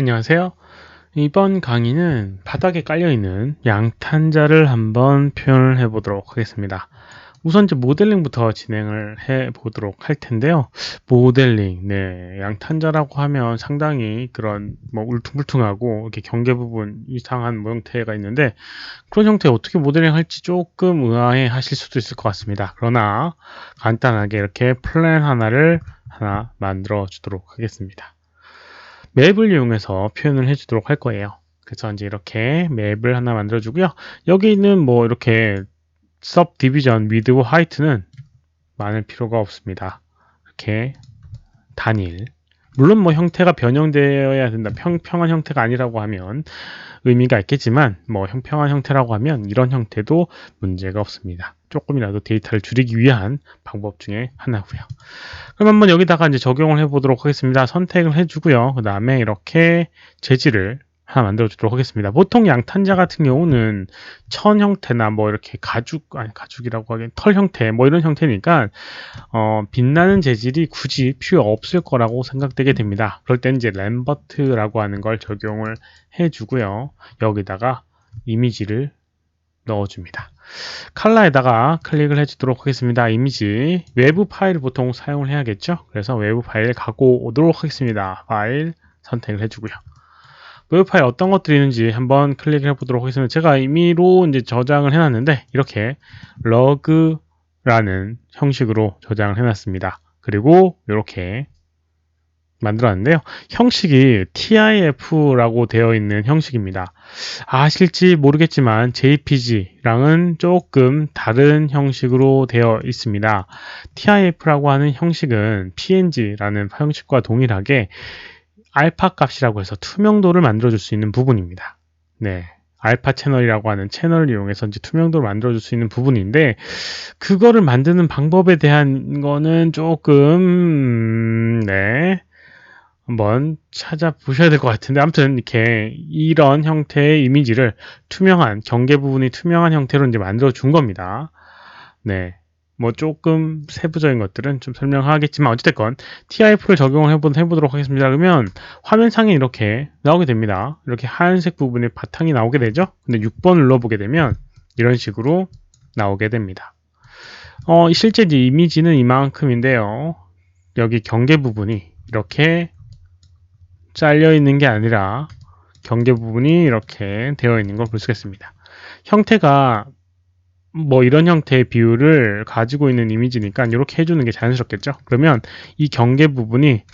안녕하세요. 이번 강의는 바닥에 깔려있는 양탄자를 한번 표현을 해 보도록 하겠습니다. 우선 이제 모델링부터 진행을 해 보도록 할 텐데요. 모델링, 네, 양탄자라고 하면 상당히 그런 뭐 울퉁불퉁하고 이렇게 경계 부분 이상한 모형태가 있는데 그런 형태 어떻게 모델링 할지 조금 의아해 하실 수도 있을 것 같습니다. 그러나 간단하게 이렇게 플랜 하나를 만들어 주도록 하겠습니다. 맵을 이용해서 표현을 해주도록 할 거예요. 그래서 이제 이렇게 맵을 하나 만들어주고요. 여기 있는 뭐 이렇게 subdivision, width와 height는 많을 필요가 없습니다. 이렇게 단일. 물론 뭐 형태가 변형되어야 된다. 평평한 형태가 아니라고 하면 의미가 있겠지만 뭐 평평한 형태라고 하면 이런 형태도 문제가 없습니다. 조금이라도 데이터를 줄이기 위한 방법 중에 하나고요. 그럼 한번 여기다가 이제 적용을 해 보도록 하겠습니다. 선택을 해주고요. 그 다음에 이렇게 재질을 하나 만들어 주도록 하겠습니다. 보통 양탄자 같은 경우는 천 형태나 뭐 이렇게 가죽이라고 하기엔 털 형태 뭐 이런 형태니까 빛나는 재질이 굳이 필요 없을 거라고 생각되게 됩니다. 그럴 땐 이제 램버트라고 하는 걸 적용을 해주고요. 여기다가 이미지를 넣어줍니다. 컬러에다가 클릭을 해주도록 하겠습니다. 이미지 외부 파일을 보통 사용을 해야겠죠. 그래서 외부 파일 갖고 오도록 하겠습니다. 파일 선택을 해주고요. 외부 파일 어떤 것들이 있는지 한번 클릭을 해보도록 하겠습니다. 제가 임의로 이제 저장을 해놨는데 이렇게 러그라는 형식으로 저장을 해놨습니다. 그리고 이렇게 만들어놨는데요. 형식이 TIF라고 되어 있는 형식입니다. 아실지 모르겠지만 JPG랑은 조금 다른 형식으로 되어 있습니다. TIF라고 하는 형식은 PNG라는 형식과 동일하게 알파 값이라고 해서 투명도를 만들어줄 수 있는 부분입니다. 네. 알파 채널이라고 하는 채널을 이용해서 이제 투명도를 만들어줄 수 있는 부분인데 그거를 만드는 방법에 대한 거는 조금 한번 찾아보셔야 될 것 같은데 아무튼 이렇게 이런 형태의 이미지를 투명한 경계 부분이 투명한 형태로 이제 만들어 준 겁니다. 네. 뭐 조금 세부적인 것들은 좀 설명하겠지만 어찌됐건 TIF를 적용을 해보도록 하겠습니다. 그러면 화면상에 이렇게 나오게 됩니다. 이렇게 하얀색 부분에 바탕이 나오게 되죠. 근데 6번 눌러보게 되면 이런 식으로 나오게 됩니다. 실제 이미지는 이만큼인데요. 여기 경계 부분이 이렇게 잘려 있는 게 아니라 경계 부분이 이렇게 되어 있는 걸 볼 수가 있습니다. 형태가 뭐 이런 형태의 비율을 가지고 있는 이미지니까 이렇게 해주는 게 자연스럽겠죠. 그러면 이 경계 부분이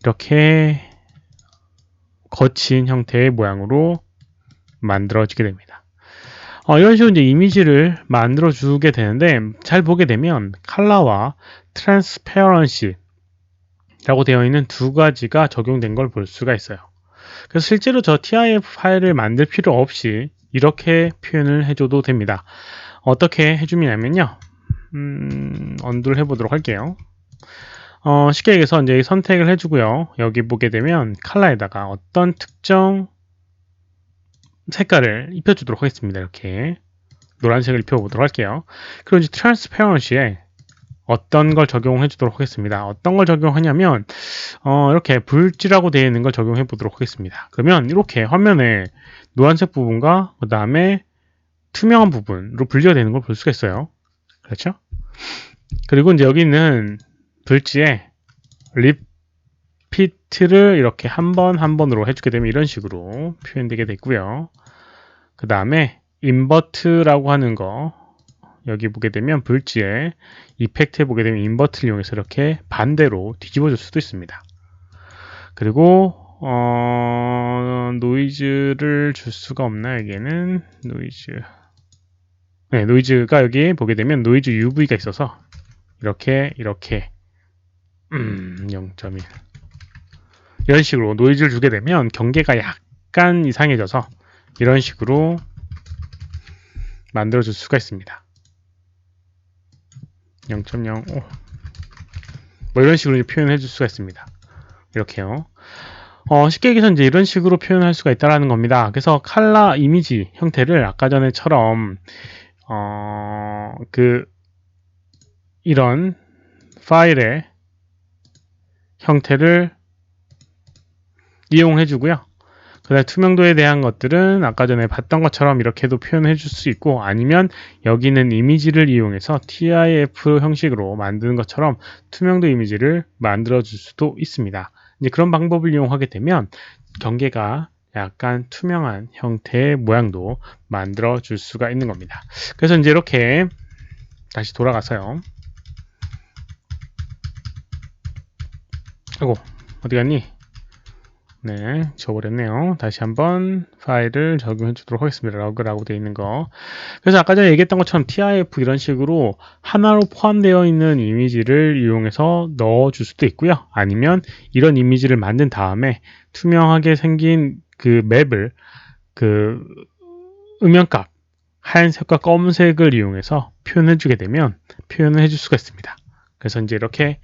이렇게 거친 형태의 모양으로 만들어지게 됩니다. 이런 식으로 이제 이미지를 만들어 주게 되는데 잘 보게 되면 컬러와 트랜스페런시 라고 되어 있는 두 가지가 적용된 걸 볼 수가 있어요. 그래서 실제로 저 TIF 파일을 만들 필요 없이 이렇게 표현을 해줘도 됩니다. 어떻게 해주냐면요. 언두를 해보도록 할게요. 쉽게 얘기해서 이제 선택을 해주고요. 여기 보게 되면 컬러에다가 어떤 특정 색깔을 입혀주도록 하겠습니다. 이렇게 노란색을 입혀보도록 할게요. 그리고 이제 트랜스페런시에 어떤 걸 적용해 주도록 하겠습니다. 어떤 걸 적용하냐면 이렇게 불지라고 되어 있는 걸 적용해 보도록 하겠습니다. 그러면 이렇게 화면에 노란색 부분과 그 다음에 투명한 부분으로 분리가 되는 걸 볼 수가 있어요. 그렇죠? 그리고 이제 여기 있는 불지에 리피트를 이렇게 한 번 한 번으로 해주게 되면 이런 식으로 표현되게 되고요. 그 다음에 인버트라고 하는 거 여기 보게 되면 불지에 이펙트에 보게 되면 인버트를 이용해서 이렇게 반대로 뒤집어 줄 수도 있습니다. 그리고 노이즈를 줄 수가 없나 여기에는 노이즈가 여기 보게 되면 노이즈 UV가 있어서 이렇게 0.1 이런 식으로 노이즈를 주게 되면 경계가 약간 이상해져서 이런 식으로 만들어 줄 수가 있습니다. 0.05 뭐 이런 식으로 표현해 줄 수가 있습니다. 이렇게요. 쉽게 얘기해서 이제 이런 식으로 표현할 수가 있다는 겁니다. 그래서 컬러 이미지 형태를 아까 전에처럼 이런 파일의 형태를 이용해 주고요. 그다음에 투명도에 대한 것들은 아까 전에 봤던 것처럼 이렇게도 표현해 줄 수 있고, 아니면 여기는 이미지를 이용해서 TIF 형식으로 만드는 것처럼 투명도 이미지를 만들어 줄 수도 있습니다. 이제 그런 방법을 이용하게 되면 경계가 약간 투명한 형태의 모양도 만들어 줄 수가 있는 겁니다. 그래서 이제 이렇게 다시 돌아가서요. 아이고, 어디 갔니? 네, 지워버렸네요. 다시 한번 파일을 적용해 주도록 하겠습니다. 러그라고 되어 있는 거. 그래서 아까 전에 얘기했던 것처럼 TIF 이런 식으로 하나로 포함되어 있는 이미지를 이용해서 넣어줄 수도 있고요. 아니면 이런 이미지를 만든 다음에 투명하게 생긴 그 맵을 그 음영값 하얀색과 검은색을 이용해서 표현해 주게 되면 표현을 해줄 수가 있습니다. 그래서 이제 이렇게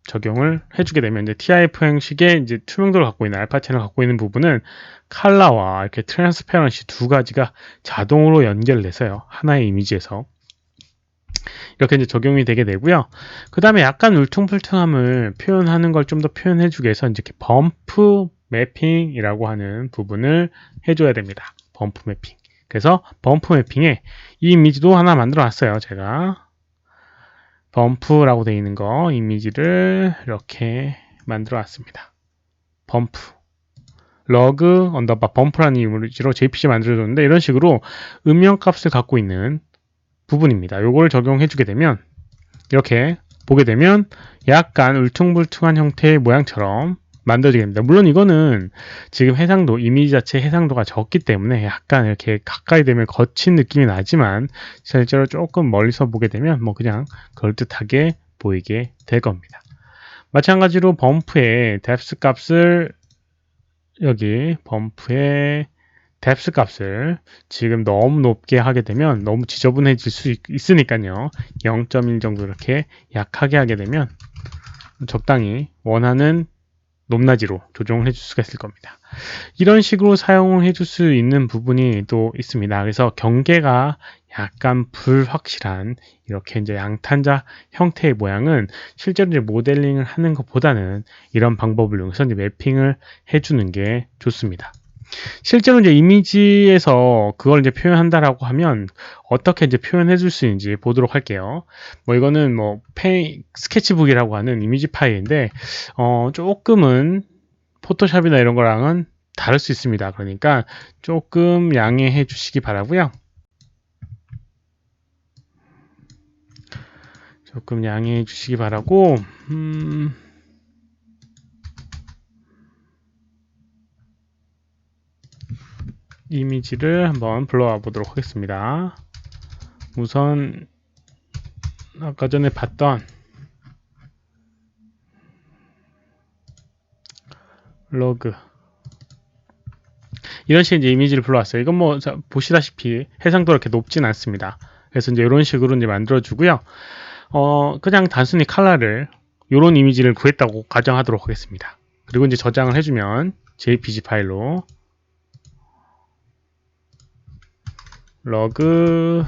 적용을 해주게 되면 이제 TIF 형식의 이제 투명도를 갖고 있는 알파 채널을 갖고 있는 부분은 칼라와 이렇게 트랜스페런시 두 가지가 자동으로 연결돼서요. 하나의 이미지에서 이렇게 이제 적용이 되게 되고요. 그 다음에 약간 울퉁불퉁함을 표현하는 걸 좀 더 표현해주기 위해서 이제 이렇게 범프 매핑이라고 하는 부분을 해줘야 됩니다. 범프 매핑. 그래서 범프 매핑에 이 이미지도 하나 만들어 놨어요. 제가 범프라고 되어 있는 거 이미지를 이렇게 만들어 놨습니다. 범프 러그 언더바 범프라는 이미지로 JPG 만들어 줬는데 이런 식으로 음영 값을 갖고 있는 부분입니다. 요거를 적용해 주게 되면 이렇게 보게 되면 약간 울퉁불퉁한 형태의 모양처럼 만들어지게 됩니다. 물론 이거는 지금 해상도, 이미지 자체 해상도가 적기 때문에 약간 이렇게 가까이 되면 거친 느낌이 나지만 실제로 조금 멀리서 보게 되면 뭐 그냥 그럴듯하게 보이게 될 겁니다. 마찬가지로 범프의 뎁스 값을 여기 범프의 뎁스 값을 지금 너무 높게 하게 되면 너무 지저분해질 수 있으니까요. 0.1 정도 이렇게 약하게 하게 되면 적당히 원하는 높낮이로 조정을 해줄 수가 있을 겁니다. 이런 식으로 사용을 해줄 수 있는 부분이 또 있습니다. 그래서 경계가 약간 불확실한 이렇게 이제 양탄자 형태의 모양은 실제로 이제 모델링을 하는 것보다는 이런 방법을 이용해서 이제 매핑을 해주는 게 좋습니다. 실제로 이제 이미지에서 그걸 이제 표현한다라고 하면 어떻게 이제 표현해 줄 수 있는지 보도록 할게요. 뭐 이거는 뭐 스케치북이라고 하는 이미지 파일인데 조금은 포토샵이나 이런 거랑은 다를 수 있습니다. 그러니까 조금 양해해 주시기 바라고요. 조금 양해해 주시기 바라고 이미지를 한번 불러와 보도록 하겠습니다. 우선 아까 전에 봤던 러그 이런 식의 이제 이미지를 불러왔어요. 이건 뭐 보시다시피 해상도가 이렇게 높진 않습니다. 그래서 이제 이런 식으로 이제 만들어주고요. 그냥 단순히 컬러를 이런 이미지를 구했다고 가정하도록 하겠습니다. 그리고 이제 저장을 해주면 JPG 파일로 러그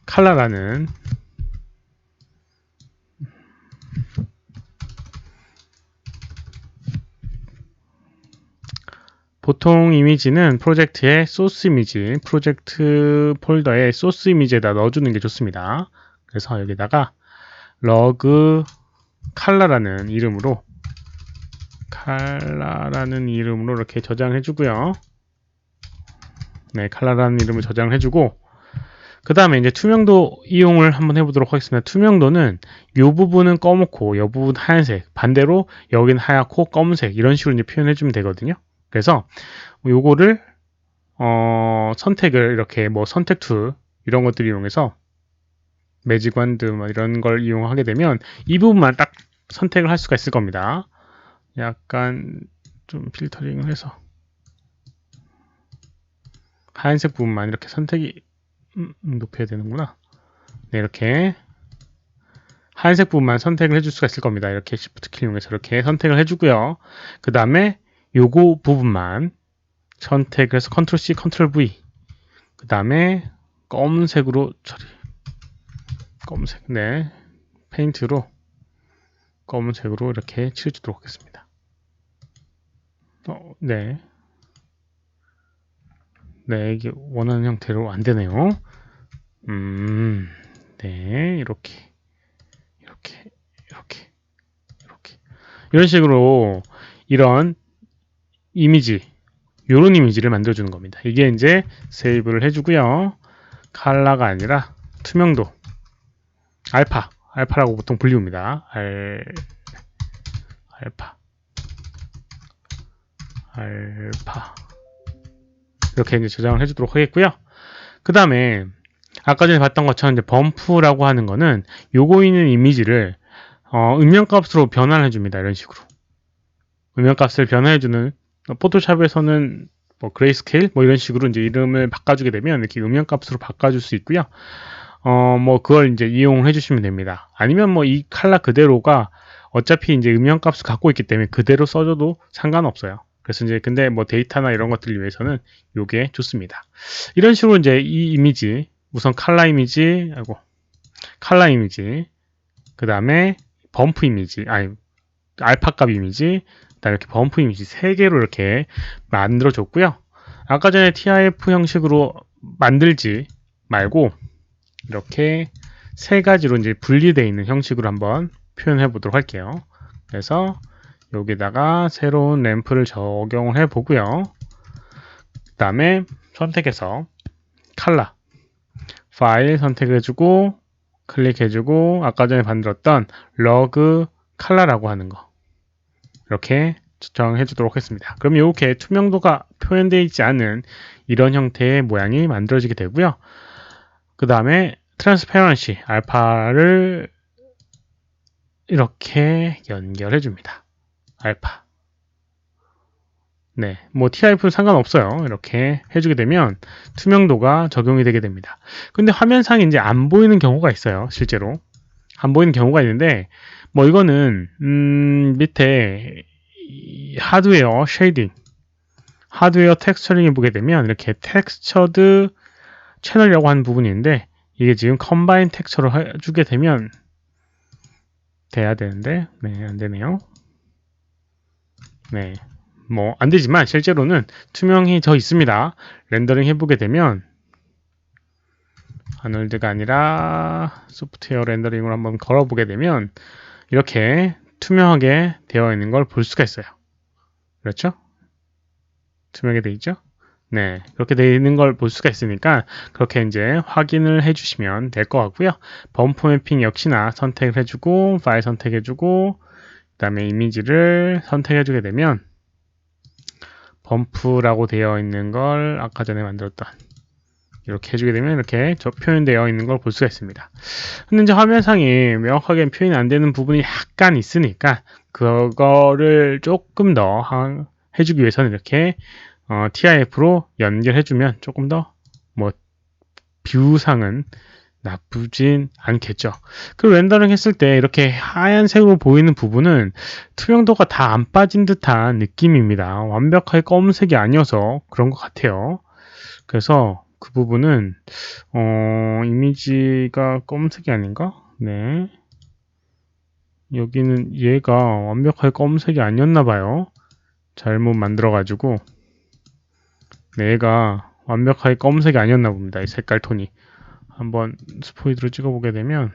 컬러라는 보통 이미지는 프로젝트의 소스 이미지, 프로젝트 폴더에 소스 이미지에다 넣어주는 게 좋습니다. 그래서 여기다가 러그 컬러라는 이름으로 이렇게 저장해 주고요. 네, 컬러라는 이름을 저장을 해주고 그 다음에 이제 투명도 이용을 한번 해보도록 하겠습니다. 투명도는 이 부분은 검고 이 부분 하얀색, 반대로 여기는 하얗고 검은색 이런 식으로 이제 표현해주면 되거든요. 그래서 요거를 선택을 이렇게 뭐 선택 툴 이런 것들을 이용해서 매직 완드 뭐 이런 걸 이용하게 되면 이 부분만 딱 선택을 할 수가 있을 겁니다. 약간 좀 필터링을 해서 하얀색 부분만 이렇게 선택이 높여야 되는구나. 네, 이렇게 하얀색 부분만 선택을 해줄 수가 있을 겁니다. 이렇게 Shift 키 이용해서 이렇게 선택을 해주고요. 그 다음에 요거 부분만 선택해서 Ctrl C, Ctrl V. 그 다음에 검은색으로 처리. 검은색, 네, 페인트로 검은색으로 이렇게 칠해주도록 하겠습니다. 네. 네, 이게 원하는 형태로 안 되네요. 네, 이렇게, 이렇게, 이렇게, 이렇게. 이런 식으로 이런 이미지, 요런 이미지를 만들어주는 겁니다. 이게 이제 세이브를 해주고요. 칼라가 아니라 투명도, 알파라고 보통 불리웁니다. 알파, 알파. 이렇게 이제 저장을 해주도록 하겠고요. 그 다음에 아까 전에 봤던 것처럼 이제 범프라고 하는 거는 요거 있는 이미지를 음영값으로 변환해 줍니다. 이런 식으로 음영값을 변환해 주는 포토샵에서는 뭐 그레이스케일 뭐 이런 식으로 이제 이름을 바꿔주게 되면 이렇게 음영값으로 바꿔줄 수 있고요. 뭐 그걸 이제 이용을 해주시면 됩니다. 아니면 뭐 이 칼라 그대로가 어차피 이제 음영값을 갖고 있기 때문에 그대로 써줘도 상관없어요. 그래서 이제 근데 뭐 데이터나 이런 것들을 위해서는 요게 좋습니다. 이런 식으로 이제 이 이미지 우선 칼라 이미지 그 다음에 범프 이미지 아니 알파값 이미지 그다음에 이렇게 범프 이미지 3개로 이렇게 만들어 줬고요. 아까 전에 TIF 형식으로 만들지 말고 이렇게 3가지로 이제 분리되어 있는 형식으로 한번 표현해 보도록 할게요. 그래서 여기다가 새로운 램프를 적용을 해 보고요. 그 다음에 선택해서 칼라 파일 선택해주고 클릭해주고 아까 전에 만들었던 러그 칼라라고 하는 거 이렇게 정해 주도록 했습니다. 그럼 이렇게 투명도가 표현되어 있지 않은 이런 형태의 모양이 만들어지게 되고요. 그 다음에 트랜스페런시 알파를 이렇게 연결해 줍니다. 알파. 네, 뭐 TIF 상관없어요. 이렇게 해주게 되면 투명도가 적용이 되게 됩니다. 근데 화면상에 이제 안 보이는 경우가 있어요. 실제로 안 보이는 경우가 있는데 뭐 이거는 밑에 하드웨어 쉐이딩, 하드웨어 텍스처링 해보게 되면 이렇게 텍스처드 채널이라고 하는 부분이 있는데 이게 지금 컴바인 텍스처로 해주게 되면 돼야 되는데 네, 안 되네요. 네. 뭐 안되지만 실제로는 투명해져 있습니다. 렌더링 해보게 되면 아놀드가 아니라 소프트웨어 렌더링으로 한번 걸어보게 되면 이렇게 투명하게 되어 있는 걸 볼 수가 있어요. 그렇죠? 투명하게 되어 있죠? 네, 그렇게 되어 있는 걸 볼 수가 있으니까 그렇게 이제 확인을 해주시면 될 것 같고요. 범프 매핑 역시나 선택을 해주고 파일 선택해주고 그 다음에 이미지를 선택해주게 되면 범프라고 되어 있는 걸 아까 전에 만들었던 이렇게 해주게 되면 이렇게 표현되어 있는 걸 볼 수가 있습니다. 근데 이제 화면상에 명확하게 표현이 안 되는 부분이 약간 있으니까 그거를 조금 더 해주기 위해서는 이렇게 TIF로 연결해주면 조금 더 뭐 뷰상은 나쁘진 않겠죠. 그 렌더링 했을 때 이렇게 하얀색으로 보이는 부분은 투명도가 다 안 빠진 듯한 느낌입니다. 완벽하게 검은색이 아니어서 그런 것 같아요. 그래서 그 부분은 이미지가 검은색이 아닌가? 네. 여기는 얘가 완벽하게 검은색이 아니었나 봐요. 잘못 만들어 가지고 네, 얘가 완벽하게 검은색이 아니었나 봅니다. 이 색깔 톤이. 한번 스포이드로 찍어보게 되면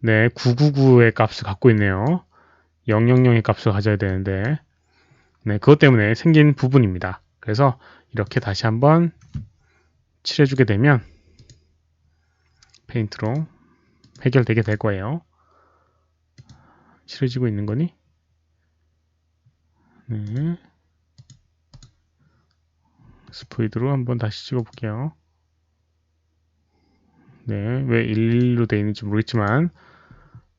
네, 999의 값을 갖고 있네요. 000의 값을 가져야 되는데 네, 그것 때문에 생긴 부분입니다. 그래서 이렇게 다시 한번 칠해주게 되면 페인트로 해결되게 될 거예요. 칠해지고 있는 거니? 네. 스포이드로 한번 다시 찍어볼게요. 네, 왜 11로 되어 있는지 모르겠지만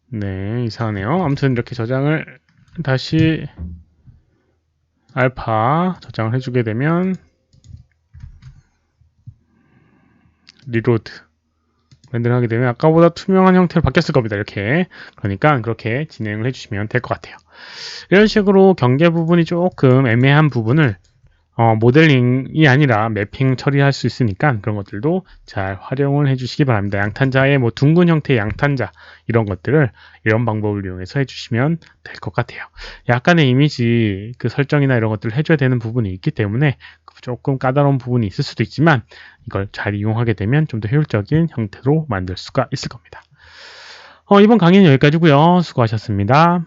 네, 이상하네요. 아무튼 이렇게 저장을 다시 알파 저장을 해주게 되면 리로드 렌더링 하게 되면 아까보다 투명한 형태로 바뀌었을 겁니다. 이렇게 그러니까 그렇게 진행을 해주시면 될 것 같아요. 이런 식으로 경계 부분이 조금 애매한 부분을 모델링이 아니라 매핑 처리할 수 있으니까 그런 것들도 잘 활용을 해주시기 바랍니다. 양탄자의 뭐 둥근 형태의 양탄자 이런 것들을 이런 방법을 이용해서 해주시면 될 것 같아요. 약간의 이미지 그 설정이나 이런 것들을 해줘야 되는 부분이 있기 때문에 조금 까다로운 부분이 있을 수도 있지만 이걸 잘 이용하게 되면 좀 더 효율적인 형태로 만들 수가 있을 겁니다. 이번 강의는 여기까지고요. 수고하셨습니다.